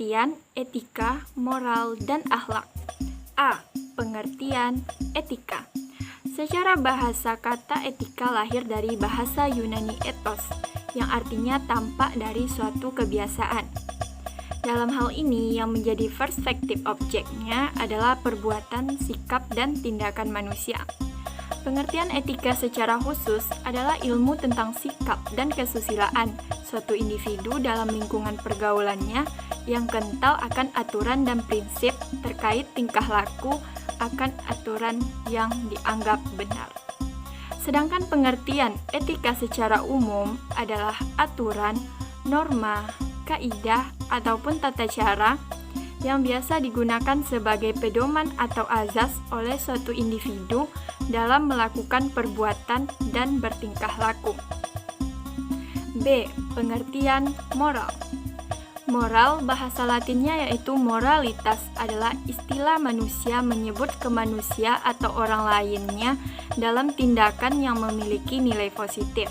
Pengertian etika, moral, dan akhlak. A. Pengertian etika. Secara bahasa, kata etika lahir dari bahasa Yunani ethos, yang artinya tampak dari suatu kebiasaan. Dalam hal ini, yang menjadi perspektif objeknya adalah perbuatan, sikap, dan tindakan manusia. Pengertian etika secara khusus adalah ilmu tentang sikap dan kesusilaan suatu individu dalam lingkungan pergaulannya yang kental akan aturan dan prinsip terkait tingkah laku akan aturan yang dianggap benar. Sedangkan pengertian etika secara umum adalah aturan, norma, kaidah, ataupun tata cara yang biasa digunakan sebagai pedoman atau azas oleh suatu individu dalam melakukan perbuatan dan bertingkah laku. B. Pengertian moral. Moral bahasa Latinnya yaitu moralitas adalah istilah manusia menyebut ke manusia atau orang lainnya dalam tindakan yang memiliki nilai positif.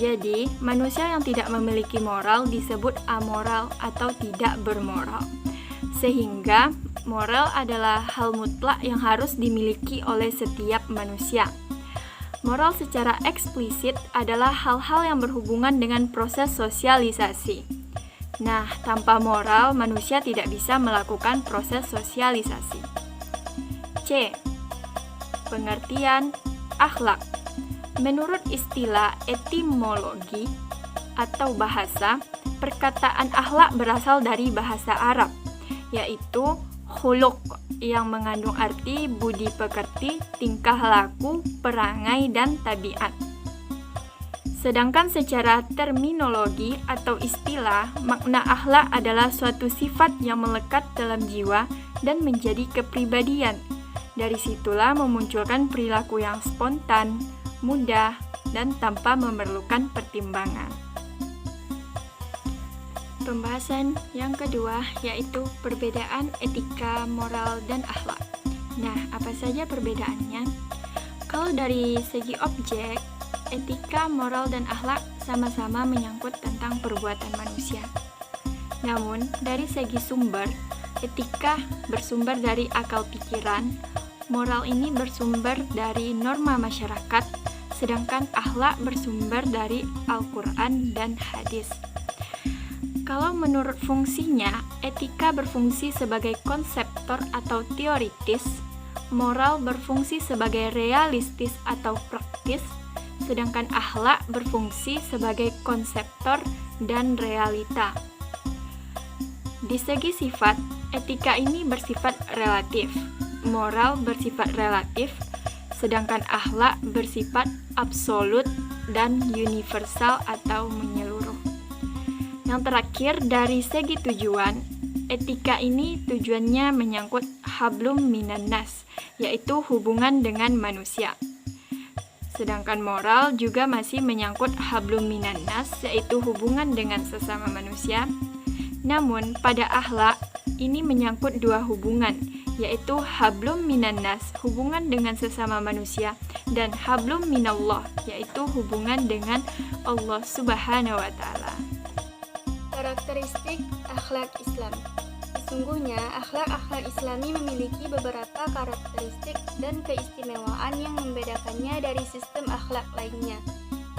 Jadi, manusia yang tidak memiliki moral disebut amoral atau tidak bermoral. Sehingga, moral adalah hal mutlak yang harus dimiliki oleh setiap manusia. Moral secara eksplisit adalah hal-hal yang berhubungan dengan proses sosialisasi. Nah, tanpa moral, manusia tidak bisa melakukan proses sosialisasi. C. Pengertian akhlak. Menurut istilah etimologi atau bahasa, perkataan akhlak berasal dari bahasa Arab, yaitu khuluq, yang mengandung arti budi pekerti, tingkah laku, perangai, dan tabiat. Sedangkan secara terminologi atau istilah, makna akhlak adalah suatu sifat yang melekat dalam jiwa dan menjadi kepribadian. Dari situlah memunculkan perilaku yang spontan, mudah, dan tanpa memerlukan pertimbangan. Pembahasan yang kedua yaitu perbedaan etika, moral, dan akhlak. Nah, apa saja perbedaannya? Kalau dari segi objek, etika, moral, dan akhlak sama-sama menyangkut tentang perbuatan manusia. Namun, dari segi sumber, etika bersumber dari akal pikiran, moral ini bersumber dari norma masyarakat, sedangkan akhlak bersumber dari Al-Quran dan hadis. Kalau menurut fungsinya, etika berfungsi sebagai konseptor atau teoritis, moral berfungsi sebagai realistis atau praktis, sedangkan akhlak berfungsi sebagai konseptor dan realita. Di segi sifat, etika ini bersifat relatif, moral bersifat relatif, sedangkan akhlak bersifat absolut dan universal atau menyeluruh. Yang terakhir, dari segi tujuan, etika ini tujuannya menyangkut hablum minan nas, yaitu hubungan dengan manusia. Sedangkan moral juga masih menyangkut hablum minan nas, yaitu hubungan dengan sesama manusia. Namun, pada akhlak, ini menyangkut dua hubungan, yaitu hablum minan nas, hubungan dengan sesama manusia, dan hablum minallah, yaitu hubungan dengan Allah Subhanahu wa Ta'ala. Karakteristik akhlak Islam. Sesungguhnya, akhlak-akhlak Islami memiliki beberapa karakteristik dan keistimewaan yang membedakannya dari sistem akhlak lainnya.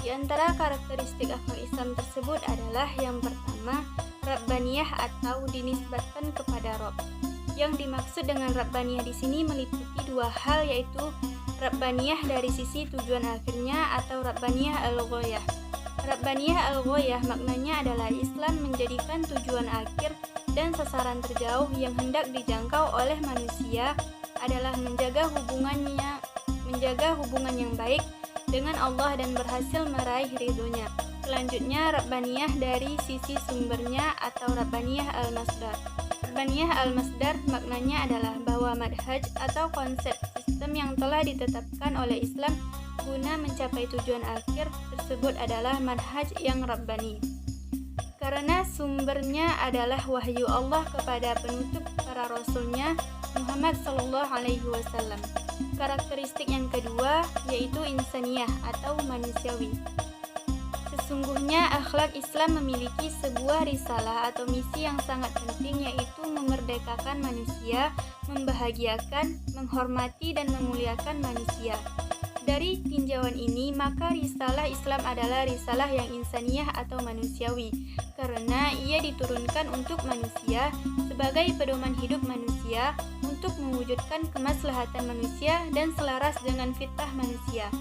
Di antara karakteristik akhlak Islam tersebut adalah yang pertama, Rabbaniyah atau dinisbatkan kepada Rabb. Yang dimaksud dengan Rabbaniyah di sini meliputi dua hal, yaitu Rabbaniyah dari sisi tujuan akhirnya atau Rabbaniyah al-Ghayah. Rabbaniyah al-Ghayah maknanya adalah Islam menjadikan tujuan akhir dan sasaran terjauh yang hendak dijangkau oleh manusia adalah menjaga hubungan yang baik dengan Allah dan berhasil meraih ridhonya. Selanjutnya, Rabbaniyah dari sisi sumbernya atau Rabbaniyah al-Masdar. Rabbaniyah al-Masdar maknanya adalah bahwa manhaj atau konsep sistem yang telah ditetapkan oleh Islam guna mencapai tujuan akhir tersebut adalah manhaj yang Rabbani. Karena sumbernya adalah wahyu Allah kepada penutup para rasulnya Muhammad SAW. Karakteristik yang kedua yaitu insaniyah atau manusiawi. Sesungguhnya akhlak Islam memiliki sebuah risalah atau misi yang sangat penting, yaitu memerdekakan manusia, membahagiakan, menghormati, dan memuliakan manusia. Dari tinjauan ini, maka risalah Islam adalah risalah yang insaniyah atau manusiawi, karena ia diturunkan untuk manusia sebagai pedoman hidup manusia untuk mewujudkan kemaslahatan manusia dan selaras dengan fitrah manusia.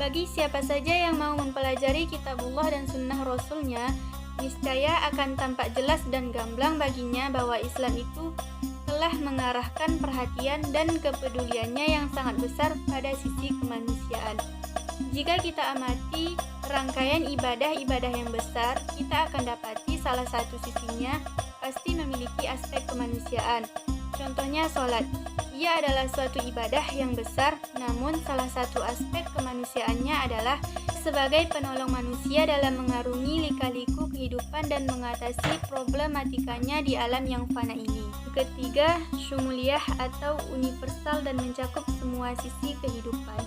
Bagi siapa saja yang mau mempelajari kitabullah dan sunnah Rasulnya, niscaya akan tampak jelas dan gamblang baginya bahwa Islam itu telah mengarahkan perhatian dan kepeduliannya yang sangat besar pada sisi kemanusiaan. Jika kita amati rangkaian ibadah-ibadah yang besar, kita akan dapati salah satu sisinya pasti memiliki aspek kemanusiaan. Contohnya sholat. Ia adalah suatu ibadah yang besar, namun salah satu aspek kemanusiaannya adalah sebagai penolong manusia dalam mengarungi lika-liku kehidupan dan mengatasi problematikanya di alam yang fana ini. Ketiga, syumuliyah atau universal dan mencakup semua sisi kehidupan.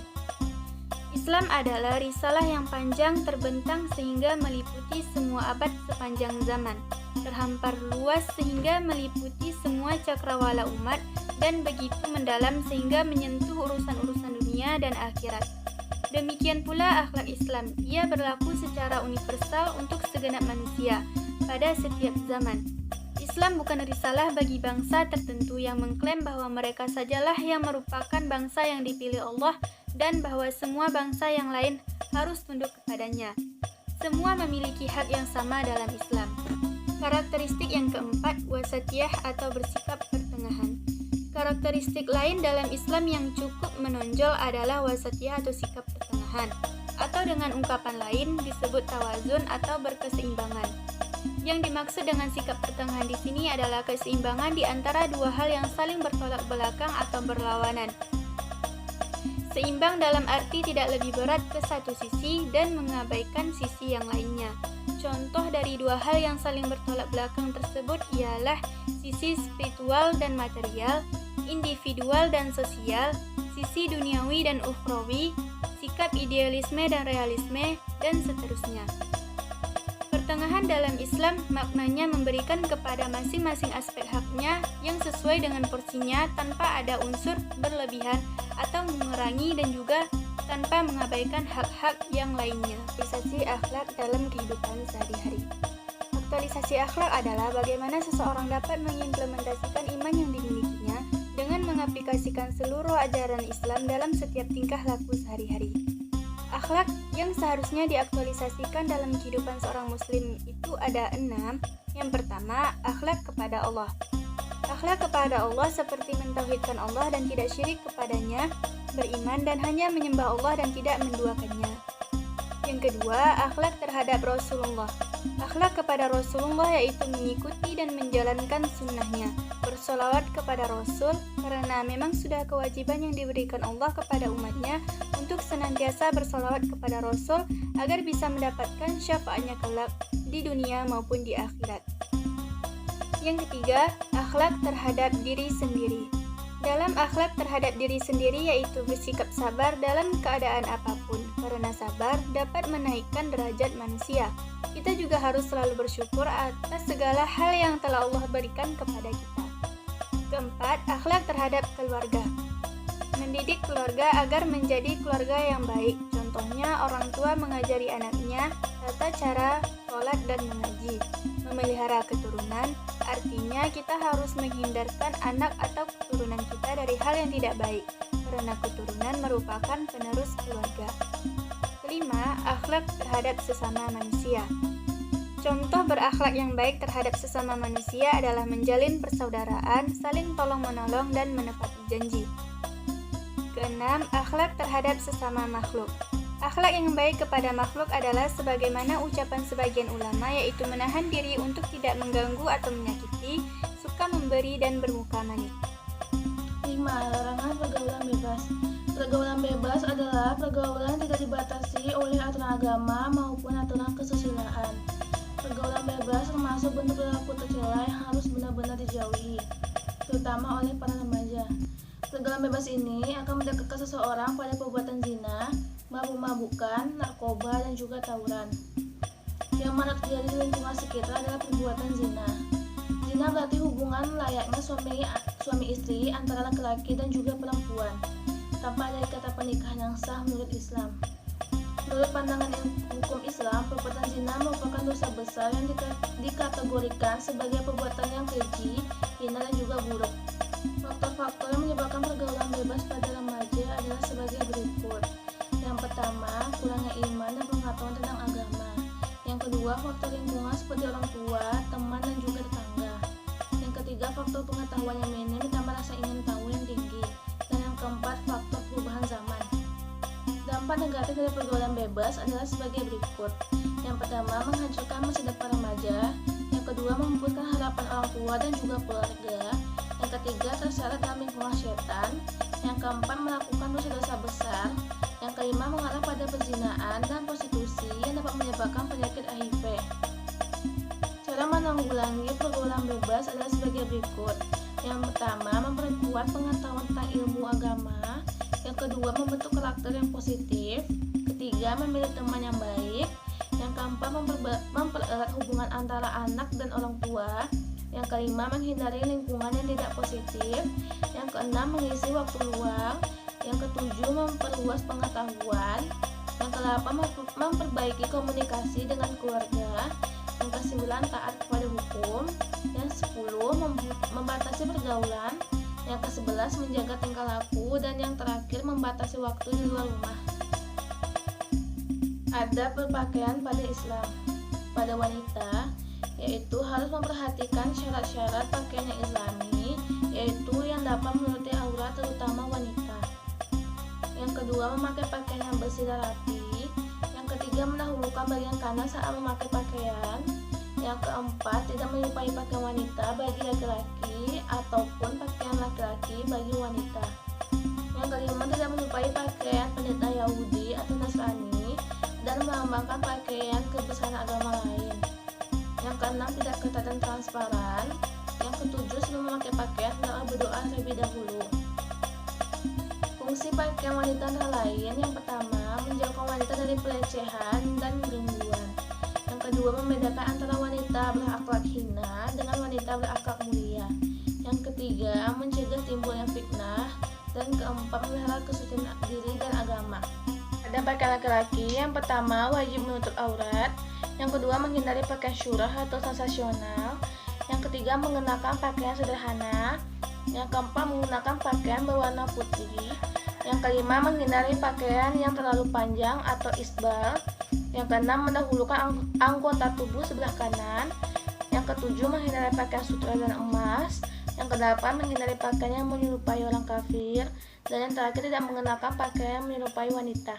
Islam adalah risalah yang panjang terbentang sehingga meliputi semua abad sepanjang zaman, terhampar luas sehingga meliputi semua cakrawala umat, dan begitu mendalam sehingga menyentuh urusan-urusan dunia dan akhirat. Demikian pula akhlak Islam, ia berlaku secara universal untuk segenap manusia pada setiap zaman. Islam bukan risalah bagi bangsa tertentu yang mengklaim bahwa mereka sajalah yang merupakan bangsa yang dipilih Allah dan bahwa semua bangsa yang lain harus tunduk kepadanya. Semua memiliki hak yang sama dalam Islam. Karakteristik yang keempat, wasatiyah atau bersikap pertengahan. Karakteristik lain dalam Islam yang cukup menonjol adalah wasatiyah atau sikap pertengahan, atau dengan ungkapan lain disebut tawazun atau berkeseimbangan. Yang dimaksud dengan sikap pertengahan di sini adalah keseimbangan di antara dua hal yang saling bertolak belakang atau berlawanan. Seimbang dalam arti tidak lebih berat ke satu sisi dan mengabaikan sisi yang lainnya. Contoh dari dua hal yang saling bertolak belakang tersebut ialah sisi spiritual dan material, individual dan sosial, sisi duniawi dan ukhrawi, sikap idealisme dan realisme, dan seterusnya. Pertengahan dalam Islam maknanya memberikan kepada masing-masing aspek haknya yang sesuai dengan porsinya tanpa ada unsur berlebihan atau mengurangi, dan juga tanpa mengabaikan hak-hak yang lainnya. Aktualisasi akhlak dalam kehidupan sehari-hari. Aktualisasi akhlak adalah bagaimana seseorang dapat mengimplementasikan iman yang dimilikinya dengan mengaplikasikan seluruh ajaran Islam dalam setiap tingkah laku sehari-hari. Akhlak yang seharusnya diaktualisasikan dalam kehidupan seorang muslim itu ada 6. Yang pertama, akhlak kepada Allah. Akhlak kepada Allah seperti mentauhidkan Allah dan tidak syirik kepadanya, beriman dan hanya menyembah Allah dan tidak menduakannya. Yang kedua, akhlak terhadap Rasulullah. Akhlak kepada Rasulullah yaitu mengikuti dan menjalankan sunnahnya, bersolawat kepada Rasul, karena memang sudah kewajiban yang diberikan Allah kepada umatnya untuk senantiasa bersolawat kepada Rasul agar bisa mendapatkan syafaatnya kelak di dunia maupun di akhirat. Yang ketiga, akhlak terhadap diri sendiri. Dalam akhlak terhadap diri sendiri yaitu bersikap sabar dalam keadaan apapun, karena sabar dapat menaikkan derajat manusia. Kita juga harus selalu bersyukur atas segala hal yang telah Allah berikan kepada kita. Keempat, akhlak terhadap keluarga. Mendidik keluarga agar menjadi keluarga yang baik. Contohnya, orang tua mengajari anaknya tata cara sholat dan mengaji. Memelihara keturunan, artinya kita harus menghindarkan anak atau keturunan kita dari hal yang tidak baik, karena keturunan merupakan penerus keluarga. Kelima, akhlak terhadap sesama manusia. Contoh berakhlak yang baik terhadap sesama manusia adalah menjalin persaudaraan, saling tolong-menolong, dan menepati janji. Keenam, akhlak terhadap sesama makhluk. Akhlak yang baik kepada makhluk adalah sebagaimana ucapan sebagian ulama, yaitu menahan diri untuk tidak mengganggu atau menyakiti, suka memberi dan bermuka manis. 5. Larangan pergaulan bebas. Pergaulan bebas adalah pergaulan tidak dibatasi oleh aturan agama maupun aturan kesusilaan. Pergaulan bebas termasuk bentuk perilaku tercela yang harus benar-benar dijauhi, terutama oleh para remaja. Pergaulan bebas ini akan mendekatkan seseorang pada perbuatan zina, mabuk-mabukan, narkoba, dan juga juga tawuran. Yang marak terjadi di lingkungan sekitar adalah perbuatan zina. Zina berarti hubungan layaknya suami istri antara laki-laki dan juga perempuan, tanpa ada ikatan pernikahan yang sah menurut Islam. Menurut pandangan hukum Islam, perbuatan zina merupakan dosa besar yang dikategorikan sebagai perbuatan yang keji, hina, dan juga buruk. Faktor-faktor yang menyebabkan pergaulan bebas pada remaja adalah sebagai berikut. Yang pertama, kurangnya iman dan pengetahuan tentang agama. Yang kedua, faktor lingkungan seperti orang tua, teman, dan juga tetangga. Yang ketiga, faktor pengetahuan yang minim ditambah rasa ingin tahu yang tinggi. Dan yang keempat, faktor perubahan zaman. Dampak negatif dari pergaulan bebas adalah sebagai berikut. Yang pertama, menghancurkan masa depan remaja. Yang kedua, memupuskan harapan orang tua dan juga keluarga. Yang ketiga, terseret dalam lingkungan setan. Yang keempat, melakukan dosa-dosa besar. Yang kelima, mengarah pada perzinaan dan prostitusi yang dapat menyebabkan penyakit HIV. Cara menanggulangi pergaulan bebas adalah sebagai berikut. Yang pertama, memperkuat pengetahuan tentang ilmu agama. Yang kedua, membentuk karakter yang positif. Ketiga, memilih teman yang baik. Yang keempat, mempererat hubungan antara anak dan orang tua. Yang kelima, menghindari lingkungan yang tidak positif. Yang keenam, mengisi waktu luang. Yang ketujuh, memperluas pengetahuan. Yang kedelapan, memperbaiki komunikasi dengan keluarga. Yang kesembilan, taat kepada hukum. Yang sepuluh, membatasi pergaulan. Yang ke-11, menjaga tingkah laku. Dan yang terakhir, membatasi waktu di luar rumah. Adab berpakaian pada Islam. Pada wanita, yaitu harus memperhatikan syarat-syarat pakaian yang islami, yaitu yang dapat menutupi aurat terutama wanita. Yang kedua, memakai pakaian yang bersih dan rapi. Yang ketiga, mendahulukan bagian kanan saat memakai pakaian. Yang keempat, tidak menyerupai pakaian wanita bagi laki-laki ataupun pakaian laki-laki bagi wanita. Yang kelima, tidak menyerupai pakaian pendeta Yahudi atau Nasrani dan melambangkan pakaian kebesaran agama lain. Yang keenam, tidak ketat dan transparan. Yang ketujuh, sebelum memakai pakaian hendaklah berdoa terlebih dahulu. Fungsi pakaian wanita antara lain, yang pertama, menjauhkan wanita dari pelecehan dan gangguan. Yang kedua, membedakan antara wanita berakhlak hina dengan wanita berakhlak mulia. Yang ketiga, mencegah timbulnya fitnah. Dan keempat, memelihara kesucian diri dan agama. Ada pakaian laki-laki, yang pertama, wajib menutup aurat. Yang kedua, menghindari pakaian syurah atau sensasional. Yang ketiga, mengenakan pakaian sederhana. Yang keempat, menggunakan pakaian berwarna putih. Yang kelima, menghindari pakaian yang terlalu panjang atau isbal. Yang keenam, mendahulukan anggota tubuh sebelah kanan. Yang ketujuh, menghindari pakaian sutra dan emas. Yang kedelapan, menghindari pakaian yang menyerupai orang kafir. Dan yang terakhir, tidak mengenakan pakaian yang menyerupai wanita.